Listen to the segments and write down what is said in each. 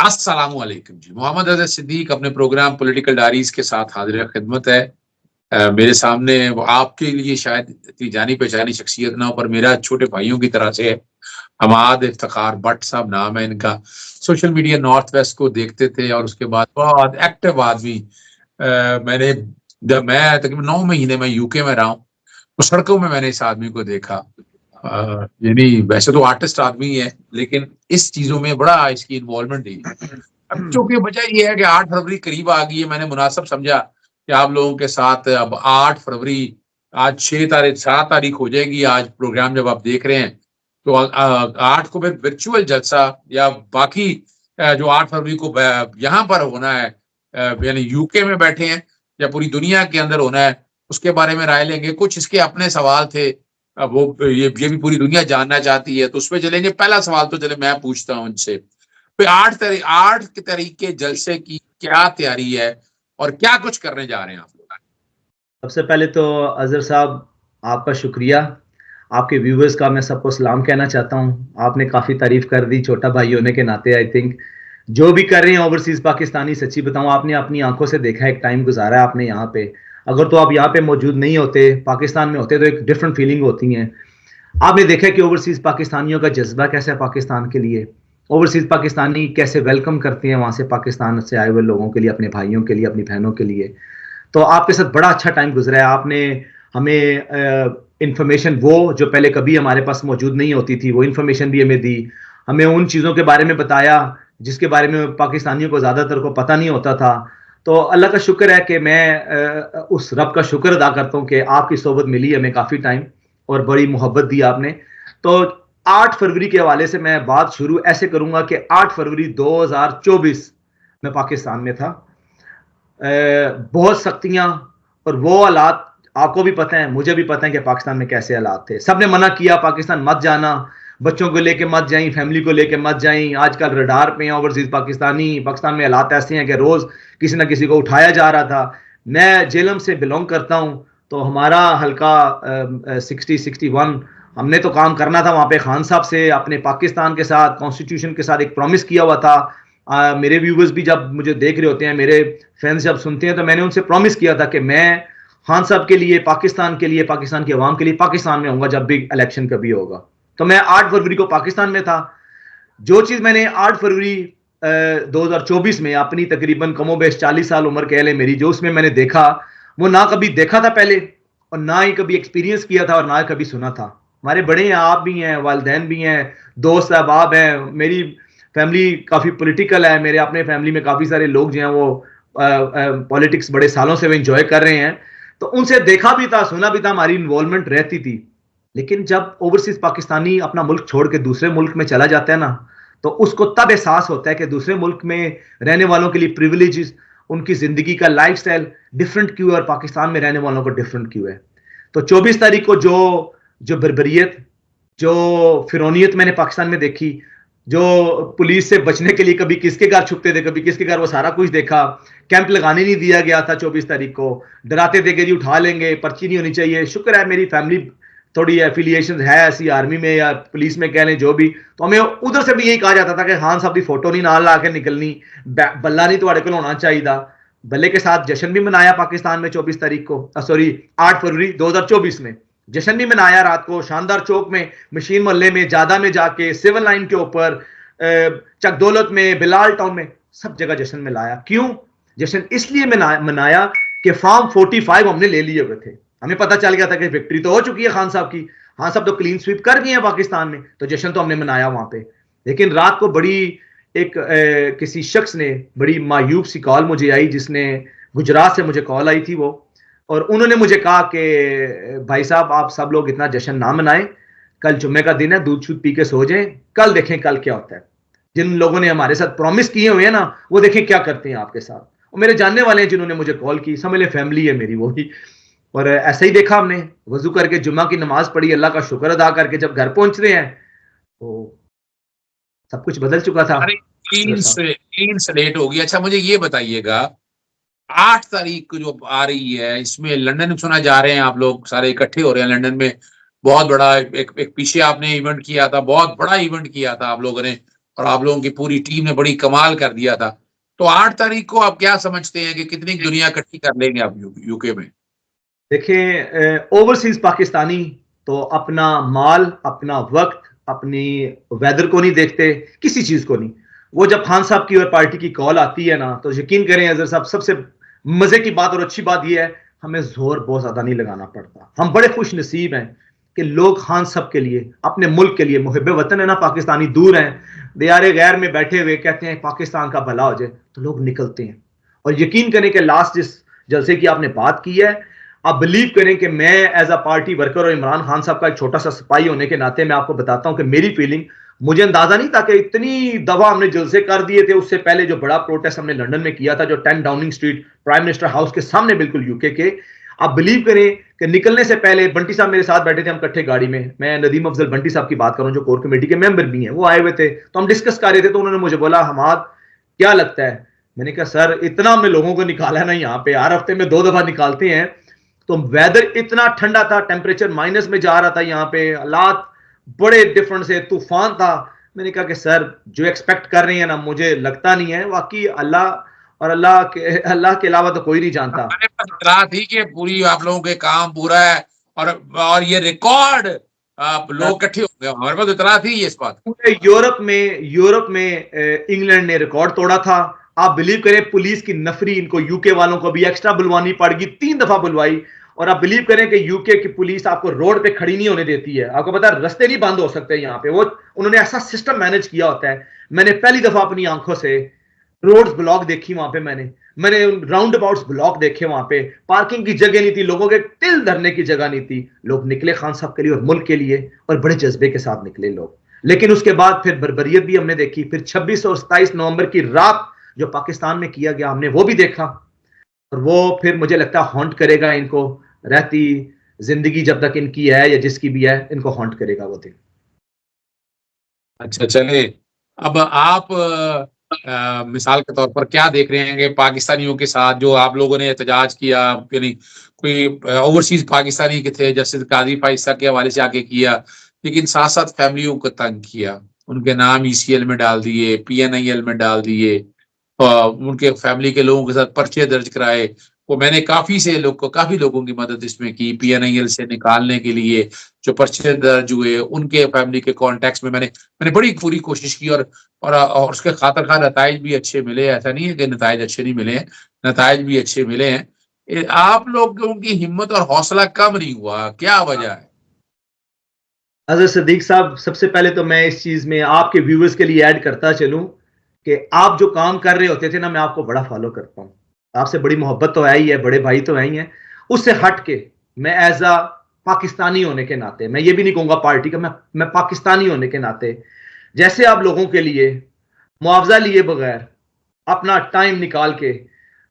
अस्सलामु अलैकुम जी। मोहम्मद अज़हर सिद्दीक अपने प्रोग्राम पॉलिटिकल डायरीज के साथ हाजिर खिदमत है। मेरे सामने वो आपके लिए शायद इतनी जानी पहचानी शख्सियत ना हो, पर मेरा छोटे भाइयों की तरह से है। हमाद इफ्तिखार भट्ट साहब नाम है इनका। सोशल मीडिया नॉर्थ वेस्ट को देखते थे और उसके बाद बहुत एक्टिव आदमी। मैंने जब मैं तकरीबन 9 महीने में यूके में रहा हूँ, तो सड़कों में मैंने इस आदमी को देखा। यानी वैसे तो आर्टिस्ट आदमी है, लेकिन इस चीजों में बड़ा इसकी इन्वॉल्वमेंट है। अब चूंकि वजह यह है कि 8 फरवरी करीब आ गई है, मैंने मुनासिब समझा कि आप लोगों के साथ अब 8 फरवरी, आज 7 तारीख हो जाएगी। आज प्रोग्राम जब आप देख रहे हैं तो 8 को फिर वर्चुअल जलसा या बाकी जो 8 फरवरी को यहाँ पर होना है, यानी यूके में बैठे हैं या पूरी दुनिया के अंदर होना है, उसके बारे में राय लेंगे। कुछ इसके अपने सवाल थे, अब वो ये भी पूरी दुनिया जानना चाहती है, तो उसमें चलेंगे। पहला सवाल तो चले मैं पूछता हूँ इनसे, तो 8 तारीख के जलसे की क्या तैयारी है और क्या कुछ करने जा रहे हैं आप लोग? सबसे पहले तो अजहर साहब, आपका शुक्रिया। आपके व्यूवर्स का मैं सबको सलाम कहना चाहता हूँ। आपने काफ़ी तारीफ कर दी छोटा भाई होने के नाते। आई थिंक जो भी कर रहे हैं ओवरसीज पाकिस्तानी, सच्ची बताऊँ, आपने अपनी आंखों से देखा, एक टाइम गुजारा है आपने यहाँ पे। अगर तो आप यहाँ पे मौजूद नहीं होते, पाकिस्तान में होते, तो एक डिफरेंट फीलिंग होती है। आपने देखा कि ओवरसीज पाकिस्तानियों का जज्बा कैसा है पाकिस्तान के लिए। ओवरसीज पाकिस्तानी कैसे वेलकम करते हैं वहाँ से पाकिस्तान से आए हुए लोगों के लिए, अपने भाइयों के लिए, अपनी बहनों के लिए। तो आपके साथ बड़ा अच्छा टाइम गुजरा है। आपने हमें इंफॉर्मेशन वो जो पहले कभी हमारे पास मौजूद नहीं होती थी, वो इंफॉर्मेशन भी हमें दी। हमें उन चीज़ों के बारे में बताया जिसके बारे में पाकिस्तानियों को ज़्यादातर को पता नहीं होता था। तो अल्लाह का शुक्र है कि मैं उस रब का शुक्र अदा करता हूँ कि आपकी सोबत मिली हमें काफ़ी टाइम और बड़ी मोहब्बत दी आपने। तो 8 फरवरी के हवाले से मैं बात शुरू ऐसे करूँगा कि 8 फरवरी 2024 में पाकिस्तान में था। बहुत सख्तियां और वो हालात आपको भी पता है, मुझे भी पता है कि पाकिस्तान में कैसे हालात थे। सबने मना किया पाकिस्तान मत जाना, बच्चों को लेके मत जाएं, फैमिली को लेके मत जाएं। आजकल रडार पे हैं ओवरसीज पाकिस्तानी। पाकिस्तान में हालात ऐसे हैं कि रोज किसी ना किसी को उठाया जा रहा था। मैं जेलम से बिलोंग करता हूं, तो हमारा हल्का 60-61 हमने तो काम करना था वहां पे खान साहब से, अपने पाकिस्तान के साथ, कॉन्स्टिट्यूशन के साथ एक प्रॉमिस किया हुआ था। मेरे व्यूवर्स भी जब मुझे देख रहे होते हैं, मेरे फैंस जब सुनते हैं, तो मैंने उनसे प्रॉमिस किया था कि मैं खान साहब के लिए, पाकिस्तान के लिए, पाकिस्तान की आवाम के लिए पाकिस्तान में आऊंगा जब भी इलेक्शन कभी होगा। तो मैं 8 फरवरी को पाकिस्तान में था। जो चीज मैंने 8 फरवरी 2024 में अपनी तकरीबन कमोबेश 40 साल उम्र कह ले मेरी, जो उसमें मैंने देखा, वो ना कभी देखा था पहले और ना ही कभी एक्सपीरियंस किया था और ना ही कभी सुना था। हमारे बड़े हैं, आप भी हैं, वालदैन भी हैं, दोस्त अहबाब हैं, मेरी फैमिली काफ़ी पॉलिटिकल है। मेरे अपने फैमिली में काफ़ी सारे लोग जो हैं वो पॉलिटिक्स बड़े सालों से वो एंजॉय कर रहे हैं। तो उनसे देखा भी था, सुना भी था, हमारी इन्वॉल्वमेंट रहती थी। लेकिन जब ओवरसीज पाकिस्तानी अपना मुल्क छोड़ के दूसरे मुल्क में चला जाता है ना, तो उसको तब एहसास होता है कि दूसरे मुल्क में रहने वालों के लिए प्रिविलेजेस, उनकी जिंदगी का लाइफस्टाइल डिफरेंट क्यों है और पाकिस्तान में रहने वालों को डिफरेंट क्यों है। तो 24 तारीख को जो बर्बरियत, जो फिरौनियत मैंने पाकिस्तान में देखी, जो पुलिस से बचने के लिए कभी किसके घर छुपते थे, कभी किसके घर, वो सारा कुछ देखा। कैंप लगाने नहीं दिया गया था 24 तारीख को, डराते थे कि जी उठा लेंगे, पर्ची नहीं होनी चाहिए। शुक्र है मेरी फैमिली थोड़ी एफिलिएशन है ऐसी, आर्मी में या पुलिस में कह लें, जो भी। तो हमें उधर से भी यही कहा जाता था कि खान साहब की फोटो नहीं नाल ला के निकलनी, बल्ला नहीं तुम्हारे को होना चाहिए। बल्ले के साथ जश्न भी मनाया पाकिस्तान में 24 तारीख को, सॉरी 8 फरवरी 2024 में जश्न भी मनाया रात को शानदार चौक में, मशीन मोहल्ले में, जादा में जाके, सिविल लाइन के ऊपर, चकदौलत में, बिलाल टाउन में, सब जगह जश्न मिलाया। क्यों जश्न? इसलिए मनाया कि फार्म 45 हमने ले लिए हुए थे। हमें पता चल गया था कि विक्ट्री तो हो चुकी है खान साहब की, खान साहब तो क्लीन स्वीप कर गए हैं पाकिस्तान में, तो जश्न तो हमने मनाया वहां पे। लेकिन रात को बड़ी किसी शख्स ने बड़ी मायूब सी कॉल मुझे आई, जिसने गुजरात से मुझे कॉल आई थी वो, और उन्होंने मुझे कहा कि भाई साहब आप सब लोग इतना जश्न ना मनाएं, कल जुम्मे का दिन है, दूध शूध पी के सो जाएं, कल देखें कल क्या होता है। जिन लोगों ने हमारे साथ प्रॉमिस किए हुए हैं ना, वो देखें क्या करते हैं आपके साथ। और मेरे जानने वाले हैं जिन्होंने मुझे कॉल की, समझ ले फैमिली है मेरी वो ही। और ऐसा ही देखा हमने, वजू करके जुम्मा की नमाज पढ़ी, अल्लाह का शुक्र अदा करके जब घर पहुंच रहे हैं तो सब कुछ बदल चुका था। क्लीन स्लेट हो गई। अच्छा मुझे ये बताइएगा, 8 तारीख को जो आ रही है, इसमें लंदन सुना जा रहे हैं आप लोग सारे इकट्ठे हो रहे हैं लंदन में। बहुत बड़ा एक पीछे आपने इवेंट किया था, बहुत बड़ा इवेंट किया था आप लोगों ने, और आप लोगों की पूरी टीम ने बड़ी कमाल कर दिया था। तो 8 तारीख को आप क्या समझते हैं कि कितनी दुनिया इकट्ठी कर लेंगे आप यूके में? देखिए, ओवरसीज पाकिस्तानी तो अपना माल, अपना वक्त, अपनी वेदर को नहीं देखते, किसी चीज को नहीं। वो जब खान साहब की और पार्टी की कॉल आती है ना, तो यकीन करें अजहर साहब, सबसे मजे की बात और अच्छी बात यह है, हमें जोर बहुत ज्यादा नहीं लगाना पड़ता। हम बड़े खुश नसीब हैं कि लोग खान साहब के लिए, अपने मुल्क के लिए, मुहिब वतन है ना पाकिस्तानी, दूर हैं, दियारे गैर में बैठे हुए कहते हैं पाकिस्तान का भला हो जाए, तो लोग निकलते हैं। और यकीन करें कि लास्ट जिस जलसे की आपने बात की है, आप बिलीव करें कि मैं एज अ पार्टी वर्कर और इमरान खान साहब का एक छोटा सा सिपाही होने के नाते मैं आपको बताता हूं कि मेरी फीलिंग, मुझे अंदाजा नहीं था कि इतनी दफा हमने जलसे कर दिए थे। उससे पहले जो बड़ा प्रोटेस्ट हमने लंदन में किया था, जो 10 Downing street prime minister house के सामने बिल्कुल यूके के, आप बिलीव करें कि निकलने से पहले बंटी साहब मेरे साथ बैठे थे, हम इकट्ठे गाड़ी में, मैं नदीम अफजल बंटी साहब की बात करूं जो कोर कमेटी के मेंबर भी हैं, वो आए हुए थे, तो हम डिस्कस कर रहे थे। तो उन्होंने मुझे बोला, हमाद क्या लगता है? मैंने कहा सर, इतना हमने लोगों को निकाला ना यहाँ पे, हर हफ्ते में 2 दफा निकालते हैं, तो वेदर इतना ठंडा था, टेम्परेचर माइनस में जा रहा था, यहाँ पे हालात बड़े डिफरेंट से, तूफान था। मैंने कहा कि सर जो एक्सपेक्ट कर रहे हैं ना, मुझे लगता नहीं है। वाकई अल्लाह और अल्लाह के अलावा तो कोई नहीं जानता। हमारे पास इतला थी कि पूरी आप लोगों के काम पूरा है और ये रिकॉर्ड आप लोग इकट्ठे हो गए, हमारे पास इतला थी ये इस बात। पूरे यूरोप में इंग्लैंड ने रिकॉर्ड तोड़ा था। आप बिलीव करें, पुलिस की नफरी इनको यूके वालों को भी एक्स्ट्रा बुलवानी पड़गी, 3 दफा बुलवाई। और आप बिलीव करें कि यूके की पुलिस आपको रोड पे खड़ी नहीं होने देती है। आपको पता है रास्ते नहीं बंद हो सकते यहाँ पे, वो उन्होंने ऐसा सिस्टम मैनेज किया होता है। मैंने पहली दफा अपनी आंखों से रोड्स ब्लॉक देखी वहां पे, मैंने राउंड अबाउट्स ब्लॉक देखे वहां पे, पार्किंग की जगह नहीं थी, लोगों के तिल धरने की जगह नहीं थी। लोग निकले खान साहब के लिए और मुल्क के लिए, और बड़े जज्बे के साथ निकले लोग। लेकिन उसके बाद फिर बर्बरियत भी हमने देखी। फिर 26 और 27 नवंबर की रात जो पाकिस्तान में किया गया, हमने वो भी देखा। और वो फिर मुझे लगता है हॉन्ट करेगा इनको, रहती जिंदगी जब तक इनकी है या जिसकी भी है, इनको हॉन्ट करेगा वो दिन। अच्छा चले, अब आप मिसाल के तौर पर क्या देख रहे हैं कि पाकिस्तानियों के साथ जो आप लोगों ने एहतजाज किया, यानी कोई ओवरसीज पाकिस्तानी के थे, जस्टिस काजी फाइसा के हवाले से आके किया, लेकिन साथ साथ फैमिलियों को तंग किया, उनके नाम ईसीएल में डाल दिए, पीएनआईएल में डाल दिए, उनके फैमिली के लोगों के साथ पर्चे दर्ज कराए। वो मैंने काफी लोगों की मदद इसमें की, पीएनआईएल से निकालने के लिए जो पर्चे दर्ज हुए, उनके फैमिली के कॉन्टेक्ट में मैंने बड़ी पूरी कोशिश की, और उसके खातिर खा नताइज भी अच्छे मिले। ऐसा नहीं है कि नताइज अच्छे नहीं मिले हैं, नताइज भी अच्छे मिले हैं। आप लोगों की हिम्मत और हौसला कम नहीं हुआ, क्या वजह है? अजहर सदीक साहब, सबसे पहले तो मैं इस चीज में आपके व्यूवर्स के लिए ऐड करता चलूं कि आप जो काम कर रहे होते थे ना, मैं आपको बड़ा फॉलो करता हूं, आपसे बड़ी मोहब्बत तो है ही है, बड़े भाई तो है ही है। उससे हट के मैं एज अ पाकिस्तानी होने के नाते, मैं ये भी नहीं कहूंगा पार्टी का, मैं पाकिस्तानी होने के नाते, जैसे आप लोगों के लिए मुआवजा लिए बगैर अपना टाइम निकाल के,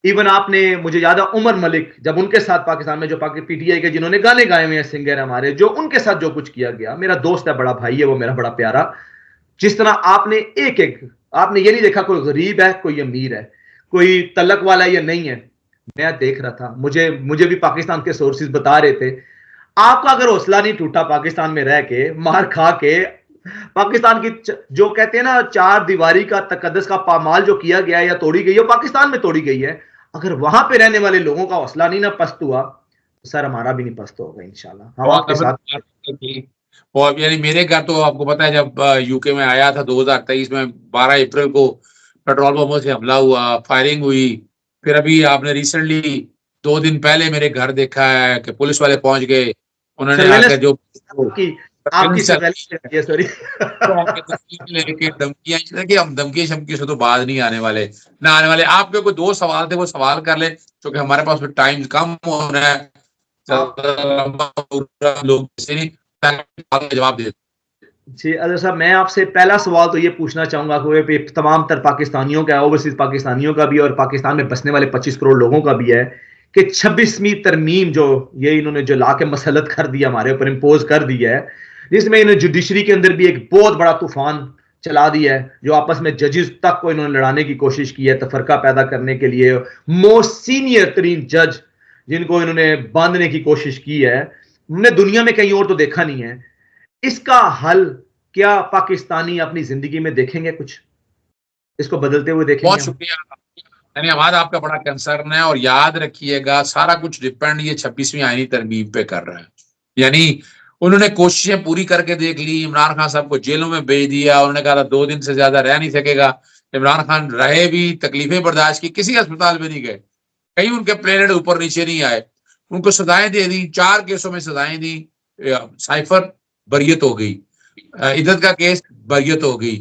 इवन आपने, मुझे याद है उमर मलिक जब उनके साथ पाकिस्तान में, जो पीटीआई के जिन्होंने गाने गाए हुए हैं सिंगर हमारे, जो उनके साथ जो कुछ किया गया, मेरा दोस्त है, बड़ा भाई है वो, मेरा बड़ा प्यारा, जिस तरह आपने आपने ये नहीं देखा कोई गरीब है कोई अमीर है, कोई तलक वाला है या नहीं है। मैं देख रहा था, मुझे भी पाकिस्तान के सोर्सेज बता रहे थे, आपका अगर हौसला नहीं टूटा पाकिस्तान में रह के, मार खा के, पाकिस्तान की जो कहते हैं ना 4 दीवारी का तकद्दस का पामाल जो किया गया है या तोड़ी गई है, पाकिस्तान में तोड़ी गई है। अगर वहां पे रहने वाले लोगों का हौसला नहीं ना पस्त हुआ, तो सर हमारा भी नहीं पस्त होगा इंशाल्लाह, हम आपके साथ। और यानी मेरे घर तो आपको पता है, जब यूके में आया था 2023 में 12 अप्रैल को पेट्रोल पंपों से हमला हुआ, फायरिंग हुई। फिर अभी आपने रिसेंटली 2 दिन पहले मेरे घर देखा है कि पुलिस वाले पहुंच गए, उन्होंने आकर जो आपकी सॉरी लेके धमकियां कि हम धमकी शमकी से तो बाज नहीं आने वाले, ना आने वाले। आपके कोई 2 सवाल थे, वो सवाल कर ले, क्योंकि हमारे पास टाइम कम हो रहा है, लोग जवाब दे। जी अजहर साहब, मैं आपसे पहला सवाल तो ये पूछना चाहूंगा कि तमाम तर पाकिस्तानियों का, ओवरसीज पाकिस्तानियों का भी और पाकिस्तान में बसने वाले 25 करोड़ लोगों का भी है कि 26वीं तरमीम जो ये इन्होंने जो ला के मसलत कर दिया, हमारे ऊपर इम्पोज कर दिया है, जिसमें इन्होंने जुडिशरी के अंदर भी एक बहुत बड़ा तूफान चला दिया है, जो आपस में जजेस तक को इन्होंने लड़ाने की कोशिश की है, तफरका पैदा करने के लिए मोस्ट सीनियर तरीन जज जिनको इन्होंने बांधने की कोशिश की है, हमने दुनिया में कहीं और तो देखा नहीं है। इसका हल क्या पाकिस्तानी अपनी जिंदगी में देखेंगे कुछ, इसको बदलते हुए देखेंगे? बहुत शुक्रिया। धन्यवाद, आपका बड़ा कंसर्न है। और याद रखिएगा, सारा कुछ डिपेंड ये 26वीं आईनी तरमीम पे कर रहा है। यानी उन्होंने कोशिशें पूरी करके देख ली, इमरान खान साहब को जेलों में भेज दिया, उन्होंने कहा 2 दिन से ज्यादा रह नहीं सकेगा। इमरान खान रहे भी, तकलीफें बर्दाश्त की, किसी अस्पताल में नहीं गए, कहीं उनके प्लेनेट ऊपर नीचे नहीं आए, उनको सजाएं दे दी, 4 केसों में सजाएं दी। साइफर बरियत हो गई, इद्दत का केस बरियत हो गई,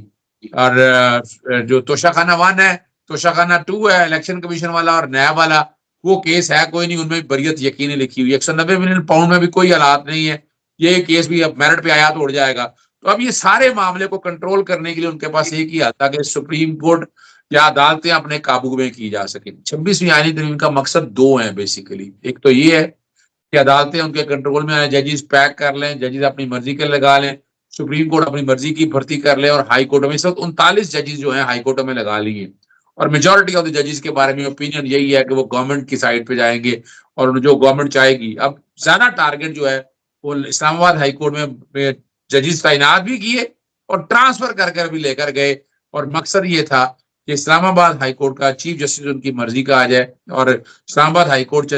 और जो तोशाखाना 1 है, तोशाखाना 2 है, इलेक्शन कमीशन वाला और नया वाला, वो केस है कोई नहीं, उनमें बरियत यकीनी लिखी हुई। 190 मिलियन पाउंड में भी कोई हालात नहीं है, ये केस भी अब मेरिट पे आया तो उड़ जाएगा। तो अब ये सारे मामले को कंट्रोल करने के लिए उनके पास एक ही हल था कि सुप्रीम कोर्ट या अदालतें अपने काबू में की जा सके। 26वीं आईनी तरमीम का मकसद 2 है बेसिकली। एक तो ये है कि अदालतें उनके कंट्रोल में आए, जजेस पैक कर लें, जजेस अपनी मर्जी के लगा लें, सुप्रीम कोर्ट अपनी मर्जी की भर्ती कर ले, और हाई कोर्ट में इस वक्त 39 जजेस जो हैं हाई कोर्ट में लगा लिए, और मेजोरिटी ऑफ द जजेस के बारे में ओपिनियन यही है कि वो गवर्नमेंट की साइड पे जाएंगे और जो गवर्नमेंट चाहेगी। अब ज्यादा टारगेट जो है वो इस्लामाबाद हाई कोर्ट में जजेस तैनात भी किए और ट्रांसफर कर भी लेकर गए, और मकसद ये था कि इस्लामाबाद हाई कोर्ट का चीफ जस्टिस उनकी मर्जी का आ जाए, और Islamabad high court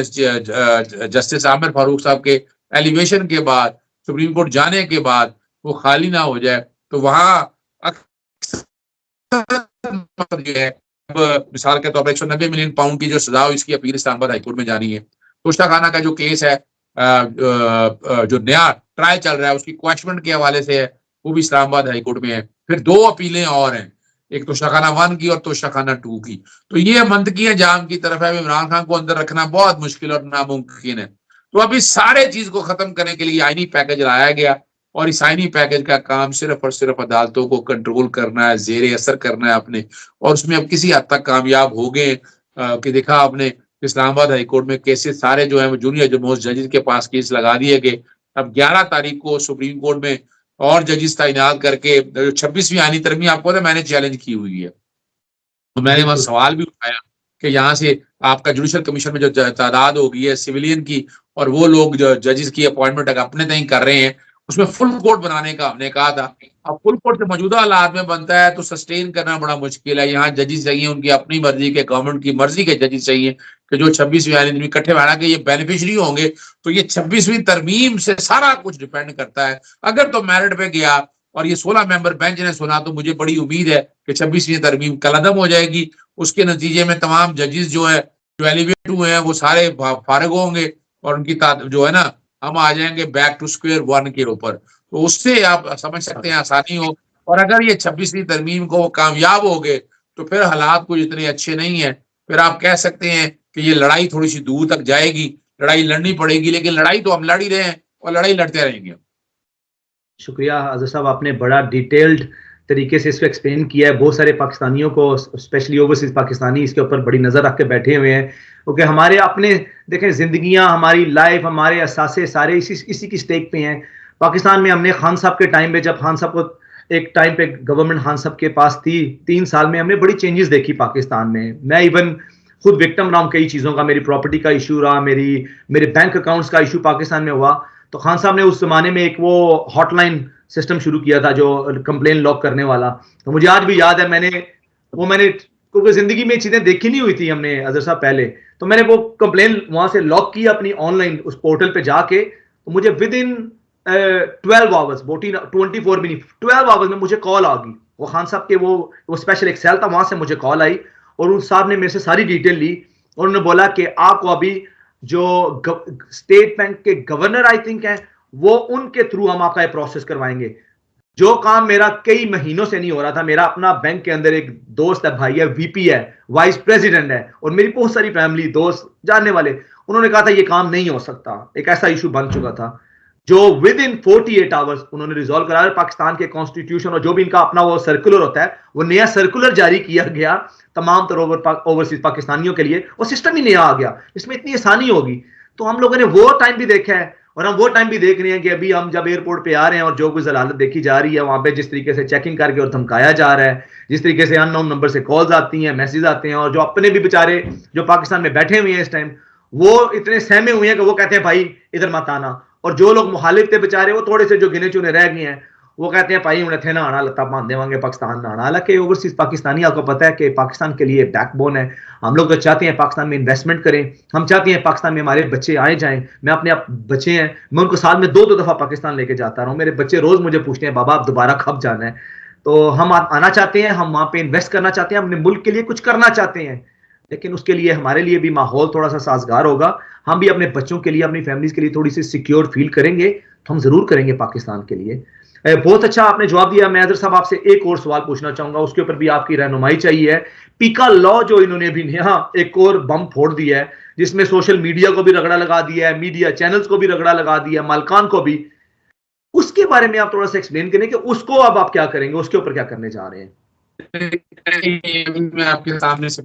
justice Aamir Farooq साहब के एलिवेशन के बाद, सुप्रीम कोर्ट जाने के बाद वो खाली ना हो जाए। तो वहां जो है, मिसाल के तौर पर 190 मिलियन पाउंड की जो सजा हो, इसकी अपील इस्लामाबाद हाईकोर्ट में जानी है। तोशाखाना का जो केस है, जो नया ट्रायल चल रहा है, उसकी क्वेश्चन के हवाले से है, वो भी इस्लामाबाद हाईकोर्ट में है। फिर 2 अपीलें और हैं, एक तोशाखाना 1 की और तोशाखाना 2 की। तो ये मंतकी है जाम की तरफ है, इमरान खान को अंदर रखना बहुत मुश्किल और नामुमकिन है। तो अब इस सारे चीज को खत्म करने के लिए आईनी पैकेज लाया गया, और इस आईनी पैकेज का काम सिर्फ और सिर्फ अदालतों को कंट्रोल करना है, जेर असर करना है अपने, और उसमें अब किसी हद तक कामयाब हो गए कि देखा आपने इस्लामाबाद हाईकोर्ट में केसेस सारे जो है जूनियर मोस्ट जजेस के पास केस लगा दिए गए। अब 11 तारीख को सुप्रीम कोर्ट में और जजेस तैनात करके 26वीं आईनी तरमीम, आपको मैंने चैलेंज की हुई है, तो मैंने वहां सवाल भी उठाया कि यहाँ से आपका जुडिशल कमीशन में जो तादाद हो गई है सिविलियन की, और वो लोग जो जजेस की अपॉइंटमेंट अपने तय कर रहे हैं, उसमें फुल कोर्ट बनाने का हमने कहा था। अब फुल कोर्ट से मौजूदा हालात में बनता है तो सस्टेन करना बड़ा मुश्किल है। यहाँ जजेस चाहिए उनकी अपनी मर्जी के, गवर्नमेंट की मर्जी के जजेस चाहिए कि जो 26वीं आईनी तरमीम इकट्ठे बैठा के ये बेनिफिशरी होंगे। तो ये 26वीं तरमीम से सारा कुछ डिपेंड करता है। अगर तो मेरिट पे गया और ये 16 मेंबर बेंच ने सुना, तो मुझे बड़ी उम्मीद है कि 26वीं तरमीम कलअदम हो जाएगी। उसके नतीजे में तमाम जजेस जो है, जो एलिवेट हुए हैं, वो सारे फारिग होंगे, और उनकी जो है ना, हम आ जाएंगे बैक टू स्क्वायर 1 के ऊपर। तो उससे आप समझ सकते हैं आसानी हो। और अगर ये 26वीं तरमीम को कामयाब हो गए तो फिर हालात कुछ इतने अच्छे नहीं है। फिर आप कह सकते हैं कि ये लड़ाई थोड़ी सी दूर तक जाएगी, लड़ाई लड़नी पड़ेगी, लेकिन लड़ाई तो हम लड़ ही रहे हैं और लड़ाई लड़ते रहेंगे। शुक्रिया अजहर साहब, आपने बड़ा डिटेल्ड तरीके से इसको एक्सप्लेन किया है। बहुत सारे पाकिस्तानियों को, स्पेशली ओवरसीज पाकिस्तानी, इसके ऊपर बड़ी नज़र रख के बैठे हुए हैं, क्योंकि हमारे अपने देखें जिंदगियां, हमारी लाइफ, हमारे असासे सारे इसी की स्टेक पे हैं। पाकिस्तान में हमने खान साहब के टाइम पे, जब खान साहब को एक टाइम पे गवर्नमेंट खान साहब के पास थी, 3 साल में हमने बड़ी चेंजेस देखी पाकिस्तान में। मैं इवन खुद विक्टिम रहा हूँ कई चीज़ों का। मेरी प्रॉपर्टी का इशू रहा, मेरे बैंक अकाउंट्स का इशू पाकिस्तान में हुआ। तो खान साहब ने उस जमाने में एक वो हॉटलाइन सिस्टम शुरू किया था, जो कंप्लेन लॉक करने वाला। तो मुझे आज भी याद है, मैंने क्योंकि जिंदगी में चीजें देखी नहीं हुई थी हमने अजहर साहब पहले, तो मैंने वो कंप्लेन वहां से लॉक की अपनी ऑनलाइन उस पोर्टल पे जाके। तो मुझे विद इन 12 आवर्स, 24 भी नहीं, 12 आवर्स में मुझे कॉल आ गई। वो खान साहब के वो स्पेशल एक सेल था, वहां से मुझे कॉल आई, और उन साहब ने मेरे से सारी डिटेल ली, और उन्होंने बोला कि आपको अभी जो स्टेट बैंक के गवर्नर आई थिंक है, वो उनके थ्रू हम आपका प्रोसेस करवाएंगे। जो काम मेरा कई महीनों से नहीं हो रहा था। मेरा अपना बैंक के अंदर एक दोस्त है, भाई है, वीपी है, वाइस प्रेसिडेंट है, और मेरी बहुत सारी फैमिली, दोस्त, जानने वाले, उन्होंने कहा था ये काम नहीं हो सकता। एक ऐसा इशू बन चुका था जो विद इन 48 आवर्स उन्होंने रिजॉल्व कराया। पाकिस्तान के कॉन्स्टिट्यूशन और जो भी इनका अपना वो सर्कुलर होता है, वो नया सर्कुलर जारी किया गया तमाम तरह ओवरसीज पाकिस्तानियों के लिए। वो सिस्टम ही नया आ गया, इसमें इतनी आसानी होगी। तो हम लोगों ने वो टाइम भी देखा है, और हम वो टाइम भी देख रहे हैं कि अभी हम जब एयरपोर्ट पे आ रहे हैं और जो कुछ हालत देखी जा रही है वहां पे, जिस तरीके से चेकिंग करके और धमकाया जा रहा है, जिस तरीके से अननोन नंबर से कॉल्स आती हैं, मैसेज आते हैं, और जो अपने भी बेचारे जो पाकिस्तान में बैठे हुए हैं इस टाइम, वो इतने सहमे हुए हैं कि वो कहते हैं भाई इधर मत आना। और जो लोग मुखालिफ थे बेचारे, वो थोड़े से जो गिने चुने रह गए हैं, वो कहते हैं भाई हुण इत्थे नहाना लत्ता बांध देवांगे पाकिस्तान नहाना। हालांकि ओवरसीज पाकिस्तानी आपको पता है कि पाकिस्तान के लिए बैकबोन है। हम लोग तो चाहते हैं पाकिस्तान में इन्वेस्टमेंट करें, हम चाहते हैं पाकिस्तान में हमारे बच्चे आए जाएं। मैं अपने आप बच्चे हैं, मैं उनको साल में 2-2 दफा पाकिस्तान लेके जाता रहा हूँ। मेरे बच्चे रोज मुझे पूछते हैं बाबा आप दोबारा कब जाना है। तो हम आना चाहते हैं, हम वहां पे इन्वेस्ट करना चाहते हैं, अपने मुल्क के लिए कुछ करना चाहते हैं, लेकिन उसके लिए हमारे लिए भी माहौल थोड़ा सा साजगार होगा। हम भी अपने बच्चों के लिए, अपनी फैमिलीज के लिए थोड़ी सी सिक्योर फील करेंगे तो हम जरूर करेंगे पाकिस्तान के लिए। बहुत अच्छा आपने जवाब दिया। मैं अदर साहब आपसे एक और सवाल पूछना चाहूंगा, उसके ऊपर भी आपकी रहनुमाई चाहिए। पीका लॉ जो इन्होंने भी नया एक और बम फोड़ दिया है, जिसमें सोशल मीडिया को भी रगड़ा लगा दिया है, मीडिया चैनल्स को भी रगड़ा लगा दिया, मालकान को भी, उसके बारे में आप थोड़ा सा एक्सप्लेन करें कि उसको अब आप क्या करेंगे, उसके ऊपर क्या करने जा रहे हैं? मैं आपके सामने से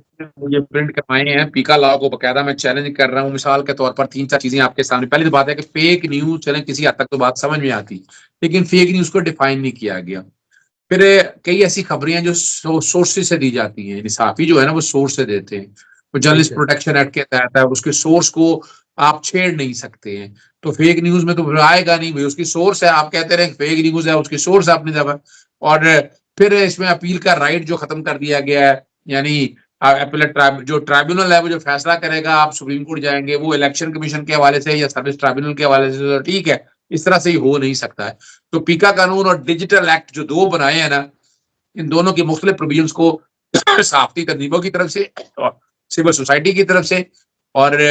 ये प्रिंट करवाए हैं पीका लॉ को, बकायदा मैं चैलेंज कर रहा हूँ। मिसाल के तौर पर 3-4 चीजें आपके सामने। पहली तो बात है कि फेक न्यूज, चलें किसी हद तक तो बात समझ में आती, लेकिन फेक न्यूज को डिफाइन नहीं किया गया। फिर कई ऐसी खबरें हैं जो सोर्सेज से दी जाती हैं, निसाफी जो है ना वो सोर्स से देते हैं, तो जर्नलिस्ट प्रोटेक्शन एक्ट के तहत है, उसके सोर्स को आप छेड़ नहीं सकते हैं। तो फेक न्यूज में तो फिर आएगा नहीं भाई, उसकी सोर्स है, आप कहते रहे फेक न्यूज है, उसकी सोर्स है अपनी जगह। और फिर इसमें अपील का राइट जो खत्म कर दिया गया है, यानी जो ट्राइब्यूनल है वो जो फैसला करेगा, आप सुप्रीम कोर्ट जाएंगे, वो इलेक्शन कमीशन के हवाले से या सर्विस ट्राइब्यूनल के हवाले से, तो ठीक है, इस तरह से ही हो नहीं सकता है। तो पीका कानून और डिजिटल एक्ट जो दो बनाए हैं ना, इन दोनों की मुख्तलिफ प्रोविजंस को सहाफती तंजीमों की तरफ से और सिविल सोसाइटी की तरफ से और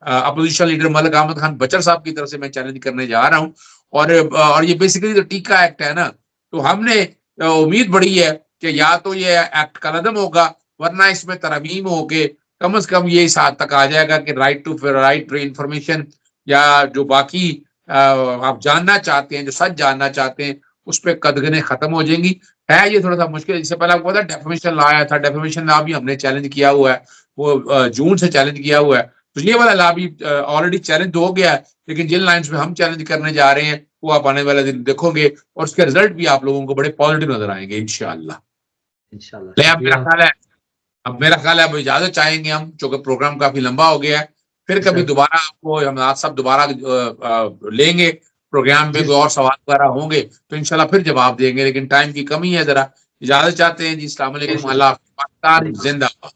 अपोजिशन लीडर मलिक अहमद खान बचर साहब की तरफ से मैं चैलेंज करने जा रहा हूँ। और ये बेसिकली जो टीका एक्ट है ना, तो हमने उम्मीद बढ़ी है कि या तो ये एक्ट कलअदम होगा, वरना इसमें तरमीम होके कम से कम ये इस हद तक आ जाएगा कि राइट टू इंफॉर्मेशन, या जो बाकी आप जानना चाहते हैं, जो सच जानना चाहते हैं, उस पर कदगने खत्म हो जाएंगी। है ये थोड़ा सा मुश्किल। इससे पहले आपको पता है डेफिनेशन लॉ आया था, डेफिनेशन लॉ भी हमने चैलेंज किया हुआ है, वो जून से चैलेंज किया हुआ है। तो ये वाला लॉ भी ऑलरेडी चैलेंज हो गया है, लेकिन जिन लाइन्स में हम चैलेंज करने जा रहे हैं वो आप आने वाले दिन देखोगे, और उसके रिजल्ट भी आप लोगों को बड़े पॉजिटिव नजर आएंगे इंशाल्लाह। अब मेरा ख्याल है अब इजाजत चाहेंगे हम, चूंकि प्रोग्राम काफी लंबा हो गया है। फिर कभी दोबारा आपको हम आज सब दोबारा लेंगे प्रोग्राम में, कोई और सवाल वगैरह होंगे तो इंशाल्लाह फिर जवाब देंगे, लेकिन टाइम की कमी है जरा। इजाजत चाहते हैं जी। अस्सलाम वालेकुम। अल्लाह पाकिस्तान जिंदाबाद।